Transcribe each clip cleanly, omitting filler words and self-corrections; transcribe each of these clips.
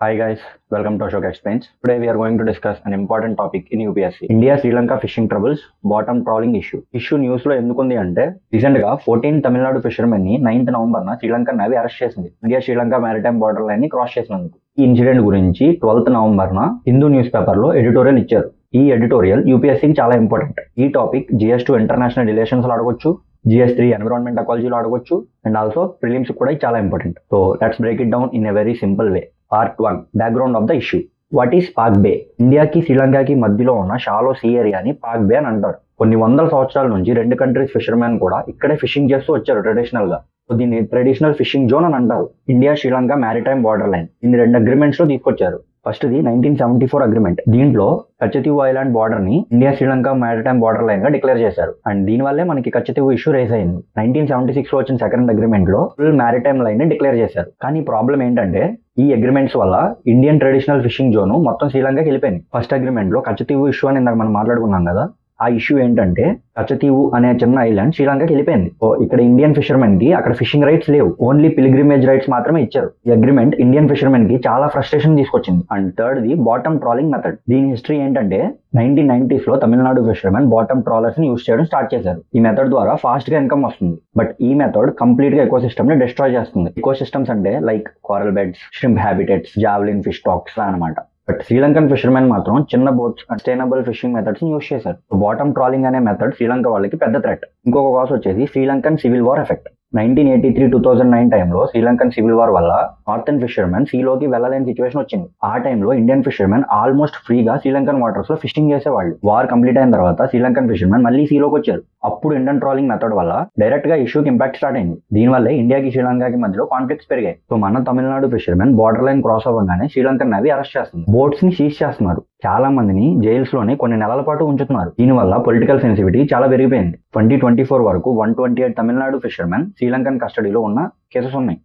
Hi guys, welcome to Ashok Explains. Today we are going to discuss an important topic in UPSC. India Sri Lanka fishing troubles, bottom trawling issue. Issue news లో ఎందుకుంది అంటే recent గా 14 Tamil Nadu fishermen ని 9th November న Sri Lanka navy arrest చేసింది. India Sri Lanka maritime border line ని cross చేసినందుకు. ఈ ఇన్సిడెంట్ గురించి 12th నవంబర్ న హిందూ న్యూస్ పేపర్ లో ఎడిటోరియల్ ఇచ్చారు. ఈ ఎడిటోరియల్ యూపీఎస్సీకి చాలా ఇంపార్టెంట్. ఈ టాపిక్ GS2 ఇంటర్నేషనల్ రిలేషన్స్ లో అడగొచ్చు, GS3 ఎన్విరాన్మెంట్ ఎకాలజీలో అడగొచ్చు, అండ్ ఆల్సో ప్రిలిమ్స్ కూడా చాలా important. So let's break it down in a very simple way. Part 1 background of the issue. What is Palk Bay? ఇండియాకి శ్రీలంకకి మధ్యలో ఉన్న షాలో సీ ఏరియాని పాక్ బే అని అంటారు. కొన్ని వందల సంవత్సరాల నుంచి రెండు కంట్రీస్ ఫిషర్మెన్ కూడా ఇక్కడే ఫిషింగ్ చేస్తూ వచ్చారు ట్రెడిషనల్ గా. దీన్ని ట్రెడిషనల్ ఫిషింగ్ జోన్ అని అంటారు. India Sri Lanka maritime border line ఇన్ని రెండు అగ్రిమెంట్స్ లో తీసుకొచ్చారు. First the 1974 agreement. దీంట్లో కచ్చతీవు ఐలాండ్ బార్డర్ ని India Sri Lanka maritime border line గా డిక్లేర్ చేశారు. అండ్ దీని వల్లే మనకి కచ్చతీవు ఇష్యూ రేస్ అయింది. 1976 లో వచ్చిన సెకండ్ అగ్రిమెంట్ లో ఫుల్ మ్యారిటైమ్ లైన్ ని డిక్లేర్ చేశారు. కానీ ప్రాబ్లం ఏంటంటే ఈ అగ్రిమెంట్స్ వల్ల ఇండియన్ ట్రెడిషనల్ ఫిషింగ్ జోన్ మొత్తం శ్రీలంకకి వెళ్ళిపోయింది. ఫస్ట్ అగ్రిమెంట్ లో కచ్చతీవు ఇష్యూ అని ఇందాక మనం మాట్లాడుకున్నాం కదా, ఆ ఇష్యూ ఏంటంటే కచ్చతీవు అనే చిన్న ఐలాండ్ శ్రీలంకకి వెళ్ళిపోయింది. ఇక్కడ ఇండియన్ ఫిషర్మెన్ కి అక్కడ ఫిషింగ్ రైట్స్ లేవు, ఓన్లీ పిలిగ్రిమేజ్ రైట్స్ మాత్రమే ఇచ్చారు. ఈ అగ్రిమెంట్ ఇండియన్ ఫిషర్మెన్ కి చాలా ఫ్రస్ట్రేషన్ తీసుకొచ్చింది. And third the bottom trolling method. దీని హిస్టరీ ఏంటంటే 1990s లో తమిళనాడు ఫిషర్మెన్ బాటమ్ ట్రాలర్స్ ని యూజ్ చేయడం స్టార్ట్ చేశారు. ఈ మెథడ్ ద్వారా ఫాస్ట్ గా ఇన్కమ్ వస్తుంది. బట్ ఈ మెథడ్ కంప్లీట్ గా ఎకో సిస్టమ్ ని డిస్ట్రాయ్ చేస్తుంది. ఎకో సిస్టమ్స్ అంటే like coral beds, shrimp habitats, javelin fish stocks అనమాట. బట్ శ్రీలంకన్ ఫిషర్మెన్ మాత్రం చిన్న boats, sustainable fishing methods use చేశారు. బాటమ్ ట్రాలింగ్ అనే మెథడ్ శ్రీలంక వాళ్ళకి పెద్ద థ్రెట్. ఇంకొక కాస్ వచ్చేసి శ్రీలంకన్ సివిల్ వార్ ఎఫెక్ట్. 1983-2009 టైంలో శ్రీలంకన్ సివిల్ వార్ వల్ల నార్థన్ ఫిషర్మెన్ సీలోకి వెళ్ళలేని సిచ్యువేషన్ వచ్చింది. ఆ టైంలో ఇండియన్ ఫిషర్మెన్ ఆల్మోస్ట్ ఫ్రీగా శ్రీలంకన్ వాటర్స్ లో ఫిషింగ్ చేసేవాళ్ళు. వార్ కంప్లీట్ అయిన తర్వాత శ్రీలంకన్ ఫిషర్మెన్ మళ్ళీ సీలోకి వచ్చారు. అప్పుడు ఇండియన్ ట్రాలింగ్ మెథడ్ వల్ల డైరెక్ట్ గా ఇష్యూకి ఇంపాక్ట్ స్టార్ట్ అయింది. దీనివల్లే ఇండియాకి శ్రీలంకకి మధ్యలో కాన్ఫ్లిక్ట్స్ పెరిగాయి. సో మన Tamil Nadu fishermen border line cross అవ్వగానే శ్రీలంకన్ నేవీ అరెస్ట్ చేస్తుంది. బోట్స్ ని సీజ్ చేస్తున్నారు. చాలా మందిని జైల్స్ లోనే కొన్ని నెలల పాటు ఉంచుతున్నారు. దీనివల్ల పొలిటికల్ సెన్సిటివిటీ చాలా పెరిగిపోయింది. 2024 వరకు 128 తమిళనాడు ఫిషర్మెన్ శ్రీలంకన్ కస్టడీలో ఉన్న కేసెస్ ఉన్నాయి.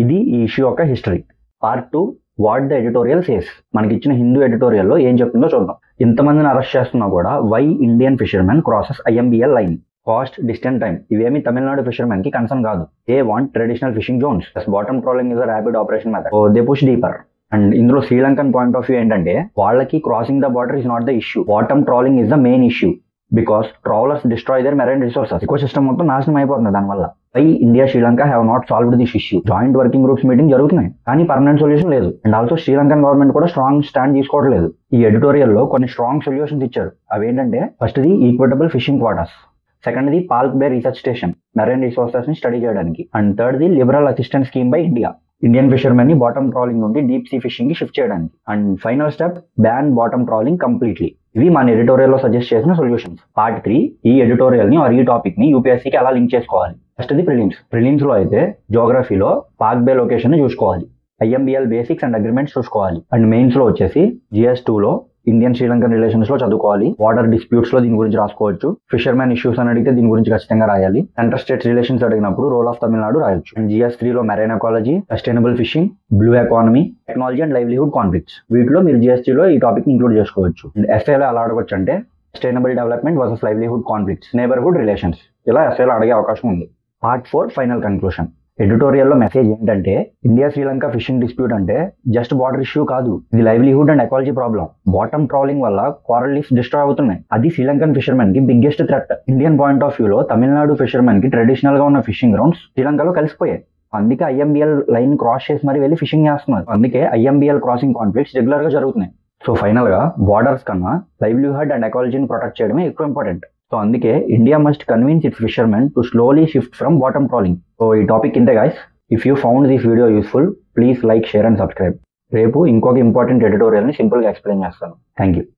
ఇది ఈ ఇష్యూ యొక్క history. Part 2 what the editorial says. మనకి ఇచ్చిన హిందూ ఎడిటోరియల్లో ఏం చెప్తుందో చూద్దాం. ఇంతమందిని అరెస్ట్ చేస్తున్నా కూడా why Indian fishermen crosses IMBL line? Cost, distance, time ఇవేమి తమిళనాడు ఫిషర్మెన్ కి కన్సర్న్ కాదు. They want traditional fishing zones. Bottom trawling is a rapid operation method. So they push deeper. And ఇందులో శ్రీలంకన్ పాయింట్ ఆఫ్ వ్యూ ఏంటంటే వాళ్ళకి crossing the border is not the issue, bottom trawling is the main issue. Because trawlers destroy their marine resources. Ecosystem మొత్తం నాశనం అయిపోతుంది దానివల్ల. Why India Sri Lanka have not solved this issue? Joint working groups meeting జరుగుతున్నాయి కానీ permanent solution లేదు. And also Sri Lankan government కూడా strong stand తీసుకోవట్లేదు. ఈ ఎడిటోరియల్ లో కొన్ని స్ట్రాంగ్ సొల్యూషన్స్ ఇచ్చారు. అవేంటంటే first the equitable fishing quarters, second the Palk Bay research station marine resources ని స్టడీ చేయడానికి, and third the liberal assistance scheme by India Indian fishermen ని బాటమ్ ట్రాలింగ్ నుండి డీప్ సీ ఫిషింగ్ కి షిఫ్ట్ చేయడానికి, and final step ban bottom trolling completely. ఇవి మన editorial లో suggest చేసిన సొల్యూషన్స్. పార్ట్ 3 ఈ ఎడిటోరియల్ ని ఈ టాపిక్ ని యూపీఎస్సీకి ఎలా లింక్ చేసుకోవాలి. First the prelims. ప్రిలిమ్స్ లో అయితే జోగ్రఫీలో పాక్ బే లొకేషన్ ని చూసుకోవాలి, IMBL బేసిక్స్ అండ్ అగ్రిమెంట్స్ చూసుకోవాలి, అండ్ మెయిన్స్ లో వచ్చేసి GS2 లో ఇండియన్ శ్రీలంకన్ రిలేషన్స్ లో చదువుకోవాలి. వాటర్ డిస్ప్యూట్స్ లో దీని గురించి రాసుకోవచ్చు. ఫిషర్మెన్ ఇష్యూస్ అని అడిగితే దీని గురించి ఖచ్చితంగా రాయాలి. ఇంటర్ స్టేట్ రిలేషన్స్ అడిగినప్పుడు రోల్ ఆఫ్ తమిళనాడు రాయొచ్చు. అండ్ GS3 లో marine ecology, sustainable fishing, blue economy, technology and livelihood conflicts. వీటిలో మీరు GS3 లో ఈ టాపిక్ ఇంక్లూడ్ చేసుకోవచ్చు. అండ్ ఎస్ఏలో ఎలా అడగొచ్చు అంటే sustainable development versus livelihood conflicts, neighbourhood relations, ఇలా ఎస్ఏలో అడిగే అవకాశం ఉంది. Part 4 final conclusion. ఎడిటోరియల్లో మెసేజ్ ఏంటంటే ఇండియా శ్రీలంక ఫిషింగ్ డిస్ప్యూట్ అంటే జస్ట్ బార్డర్ ఇష్యూ కాదు, ఇది livelihood and ecology problem. Bottom trolling వల్ల కోరల్ లీఫ్స్ డిస్ట్రాయ్ అవుతున్నాయి. అది శ్రీలంకన్ ఫిషర్మెన్ కి biggest threat. Indian point of view లో తమిళనాడు ఫిషర్మెన్ కి ట్రెడిషనల్ గా ఉన్న ఫిషింగ్ గ్రౌండ్స్ శ్రీలంకలో కలిసిపోయాయి. అందుకే IMBL లైన్ క్రాస్ చేసి మరి వెళ్ళి ఫిషింగ్ చేస్తున్నారు. అందుకే IMBL క్రాసింగ్ కాన్ఫ్లిక్ట్స్ రెగ్యులర్ గా జరుగుతున్నాయి. సో ఫైనల్ గా బార్డర్స్ కన్నా లైవ్లీహుడ్ అండ్ ఎకాలజీని ప్రొటెక్ట్ చేయడమే ఎక్కువ ఇంపార్టెంట్. సో అందుకే India must convince it's fishermen to slowly shift from bottom trolling. So ఈ టాపిక్ ఇంతే guys. If you found this video useful please like, share and subscribe. రేపు ఇంకొక important editorial ని simple గా explain చేస్తాను. Thank you.